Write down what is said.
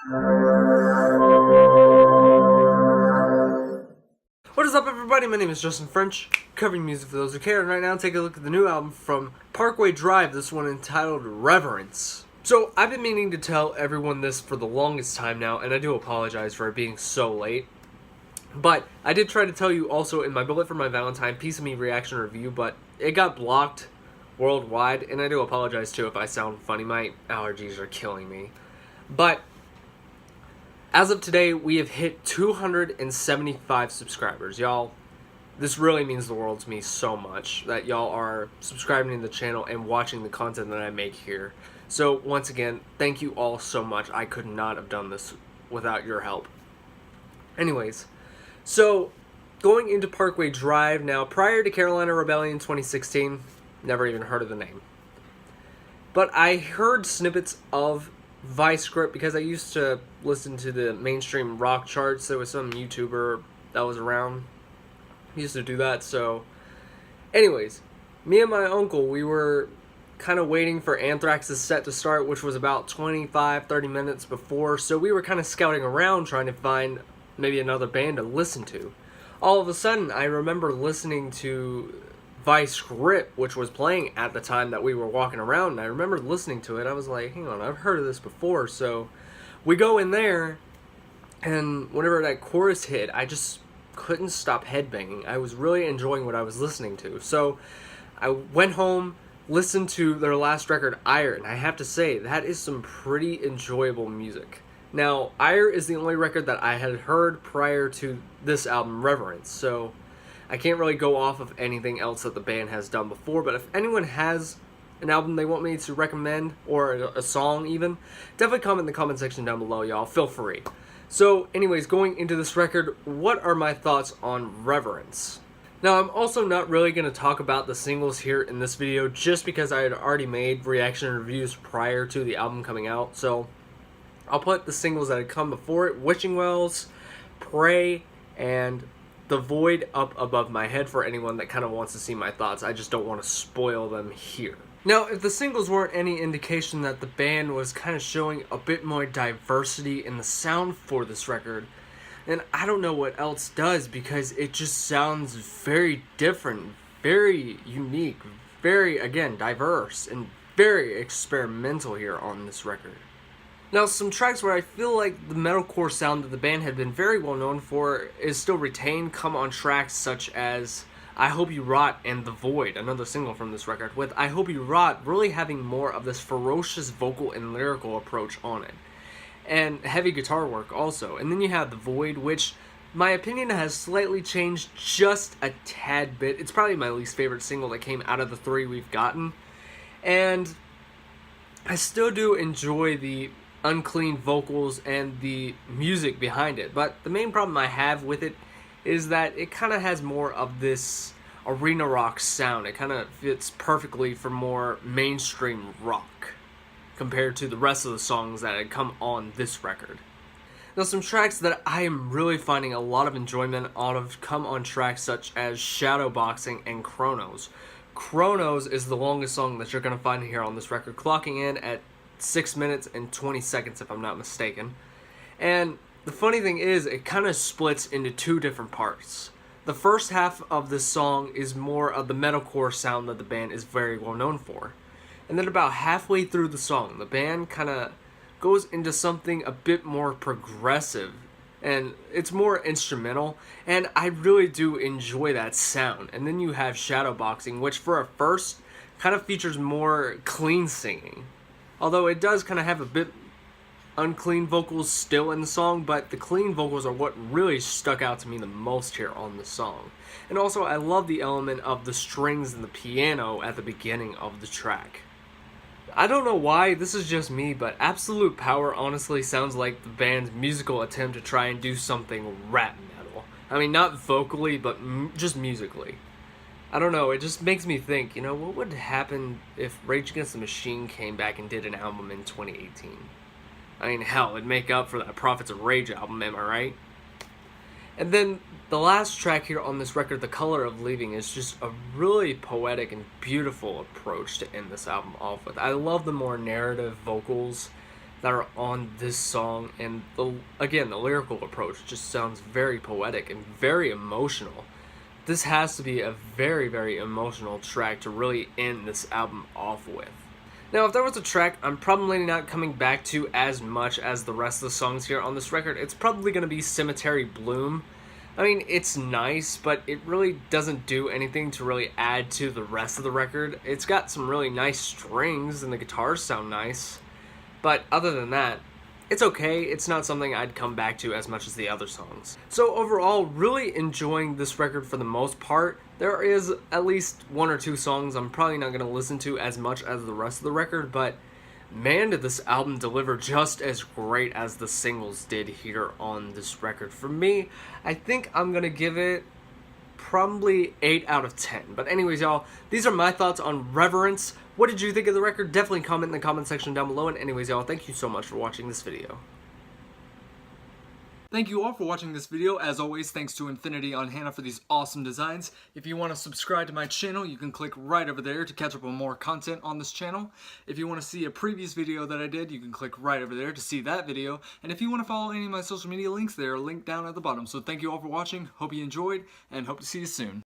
What is up, everybody? My name is Justin French, covering music for those who care, and right now take a look at the new album from Parkway Drive, this one entitled Reverence. So, I've been meaning to tell everyone this for the longest time now, and I do apologize for it being so late. But I did try to tell you also in my Bullet for My Valentine Piece of Me reaction review, but it got blocked worldwide, and I do apologize too if I sound funny. My allergies are killing me. But as of today, we have hit 275 subscribers. Y'all, this really means the world to me so much that y'all are subscribing to the channel and watching the content that I make here. So once again, thank you all so much. I could not have done this without your help. Anyways, so going into Parkway Drive now, prior to Carolina Rebellion 2016, never even heard of the name. But I heard snippets of Vice Grip because I used to listen to the mainstream rock charts. There was some YouTuber that was around. He used to do that. So anyways, me and my uncle, we were kind of waiting for Anthrax's set to start, which was about 25-30 minutes before. So we were kind of scouting around trying to find maybe another band to listen to. All of a sudden, I remember listening to Vice Grip, which was playing at the time that we were walking around, and I remember listening to it. I was like, hang on, I've heard of this before. So we go in there, and whenever that chorus hit, I just couldn't stop headbanging. I was really enjoying what I was listening to. So I went home, listened to their last record, Ire, and I have to say, that is some pretty enjoyable music. Now, Ire is the only record that I had heard prior to this album, Reverence, so I can't really go off of anything else that the band has done before, but if anyone has an album they want me to recommend, or a song even, definitely comment in the comment section down below, y'all. Feel free. So, anyways, going into this record, what are my thoughts on Reverence? Now, I'm also not really going to talk about the singles here in this video, just because I had already made reaction reviews prior to the album coming out, so I'll put the singles that had come before it, Wishing Wells, Pray, and The Void up above my head for anyone that kind of wants to see my thoughts. I just don't want to spoil them here. Now, if the singles weren't any indication that the band was kind of showing a bit more diversity in the sound for this record, then I don't know what else does, because it just sounds very different, very unique, very, again, diverse, and very experimental here on this record. Now, some tracks where I feel like the metalcore sound that the band had been very well known for is still retained come on tracks such as I Hope You Rot and The Void, another single from this record, with I Hope You Rot really having more of this ferocious vocal and lyrical approach on it, and heavy guitar work also. And then you have The Void, which my opinion has slightly changed just a tad bit. It's probably my least favorite single that came out of the three we've gotten, and I still do enjoy the unclean vocals and the music behind it, but the main problem I have with it is that it kind of has more of this arena rock sound. It kind of fits perfectly for more mainstream rock compared to the rest of the songs that had come on this record. Now, some tracks that I am really finding a lot of enjoyment out of come on tracks such as Shadowboxing and Chronos. Chronos is the longest song that you're going to find here on this record, clocking in at 6 minutes and 20 seconds if I'm not mistaken. And the funny thing is, it kind of splits into two different parts. The first half of this song is more of the metalcore sound that the band is very well known for. And then about halfway through the song, the band kind of goes into something a bit more progressive, and it's more instrumental, and I really do enjoy that sound. And then you have Shadowboxing, which for a first kind of features more clean singing. Although it does kind of have a bit unclean vocals still in the song, but the clean vocals are what really stuck out to me the most here on the song. And also, I love the element of the strings and the piano at the beginning of the track. I don't know why, this is just me, but Absolute Power honestly sounds like the band's musical attempt to try and do something rap metal. I mean, not vocally, but just musically. I don't know, it just makes me think, you know, what would happen if Rage Against the Machine came back and did an album in 2018? I mean, hell, it'd make up for that Prophets of Rage album, am I right? And then the last track here on this record, The Color of Leaving, is just a really poetic and beautiful approach to end this album off with. I love the more narrative vocals that are on this song, and again, the lyrical approach just sounds very poetic and very emotional. This has to be a very, very emotional track to really end this album off with. Now, if there was a track I'm probably not coming back to as much as the rest of the songs here on this record, it's probably going to be Cemetery Bloom. I mean, it's nice, but it really doesn't do anything to really add to the rest of the record. It's got some really nice strings, and the guitars sound nice. But other than that, it's okay. It's not something I'd come back to as much as the other songs. So overall, really enjoying this record for the most part. There is at least one or two songs I'm probably not going to listen to as much as the rest of the record, but man, did this album deliver just as great as the singles did here on this record. For me, I think I'm going to give it probably 8 out of 10. But anyways, y'all, these are my thoughts on Reverence. What did you think of the record? Definitely comment in the comment section down below. And anyways, y'all, thank you so much for watching this video. Thank you all for watching this video. As always, thanks to Infinity on Hannah for these awesome designs. If you want to subscribe to my channel, you can click right over there to catch up on more content on this channel. If you want to see a previous video that I did, you can click right over there to see that video. And if you want to follow any of my social media links, they are linked down at the bottom. So thank you all for watching. Hope you enjoyed, and hope to see you soon.